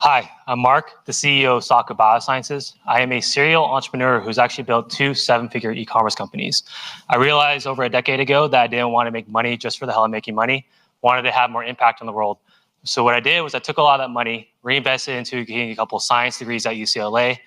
Hi, I'm Mark, the CEO of Saku Biosciences. I am a serial entrepreneur who's actually built 2 seven-figure e-commerce companies. I realized over a decade ago that I didn't want to make money just for the hell of making money, wanted to have more impact on the world. So what I did was I took a lot of that money, reinvested into getting a couple of science degrees at UCLA.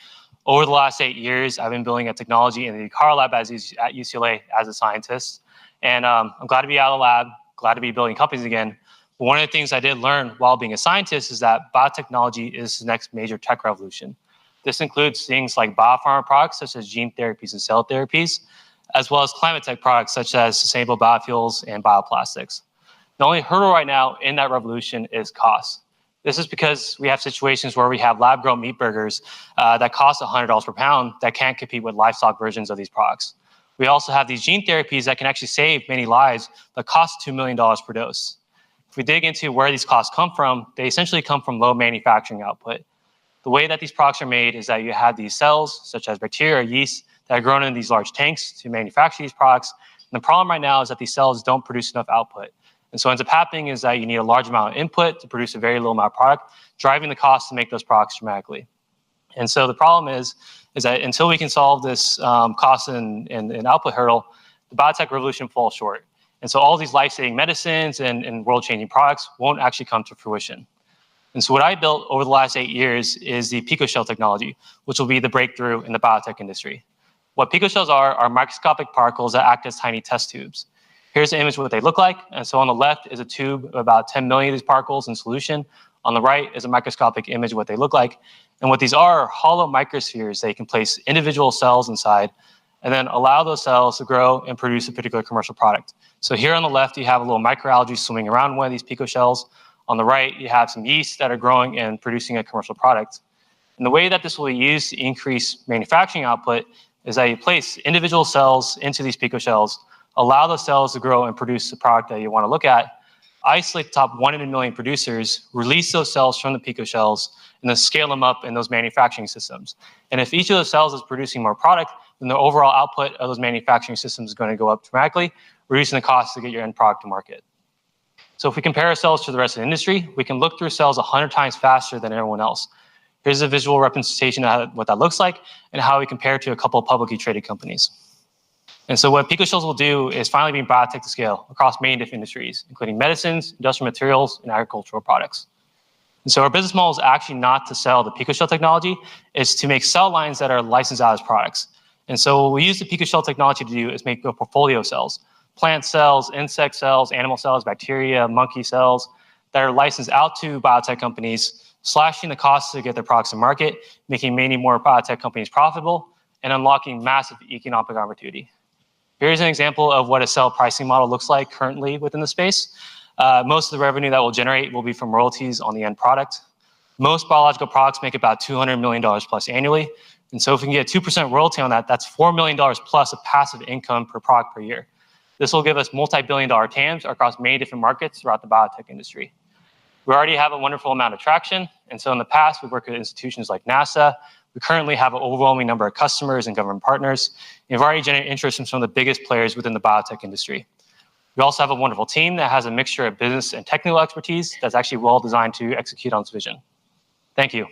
Over the last 8 years, I've been building a technology in the car lab at UCLA as a scientist. And I'm glad to be out of the lab, glad to be building companies again. But one of the things I did learn while being a scientist is that biotechnology is the next major tech revolution. This includes things like biopharma products such as gene therapies and cell therapies, as well as climate tech products such as sustainable biofuels and bioplastics. The only hurdle right now in that revolution is cost. This is because we have situations where we have lab-grown meat burgers that cost $100 per pound that can't compete with livestock versions of these products. We also have these gene therapies that can actually save many lives that cost $2 million per dose. If we dig into where these costs come from, they essentially come from low manufacturing output. The way that these products are made is that you have these cells, such as bacteria or yeast, that are grown in these large tanks to manufacture these products. And the problem right now is that these cells don't produce enough output. And so what ends up happening is that you need a large amount of input to produce a very little amount of product, driving the cost to make those products dramatically. And so the problem is that until we can solve this cost and output hurdle, the biotech revolution falls short. And so all these life-saving medicines and world-changing products won't actually come to fruition. And so what I built over the last 8 years is the picoshell technology, which will be the breakthrough in the biotech industry. What picoshells are microscopic particles that act as tiny test tubes. Here's an image of what they look like. And so on the left is a tube of about 10 million of these particles in solution. On the right is a microscopic image of what they look like. And what these are hollow microspheres that you can place individual cells inside and then allow those cells to grow and produce a particular commercial product. So here on the left, you have a little microalgae swimming around one of these picoshells. On the right, you have some yeast that are growing and producing a commercial product. And the way that this will be used to increase manufacturing output is that you place individual cells into these picoshells, allow those cells to grow and produce the product that you want to look at, isolate the top 1 in a million producers, release those cells from the picoshells, and then scale them up in those manufacturing systems. And if each of those cells is producing more product, then the overall output of those manufacturing systems is going to go up dramatically, reducing the cost to get your end product to market. So if we compare ourselves to the rest of the industry, we can look through cells 100 times faster than everyone else. Here's a visual representation of what that looks like and how we compare to a couple of publicly traded companies. And so what picoshells will do is finally bring biotech to scale across many different industries, including medicines, industrial materials, and agricultural products. And so our business model is actually not to sell the picoshell technology, it's to make cell lines that are licensed out as products. And so what we use the picoshell technology to do is make a portfolio of cells, plant cells, insect cells, animal cells, bacteria, monkey cells that are licensed out to biotech companies, slashing the costs to get their products to market, making many more biotech companies profitable, and unlocking massive economic opportunity. Here's an example of what a cell pricing model looks like currently within the space. Most of the revenue that we'll generate will be from royalties on the end product. Most biological products make about $200 million plus annually. And so if we can get a 2% royalty on that, that's $4 million plus of passive income per product per year. This will give us multi-billion-dollar TAMs across many different markets throughout the biotech industry. We already have a wonderful amount of traction. And so in the past, we've worked with institutions like NASA. We currently have an overwhelming number of customers and government partners. And we've already generated interest from some of the biggest players within the biotech industry. We also have a wonderful team that has a mixture of business and technical expertise that's actually well designed to execute on its vision. Thank you.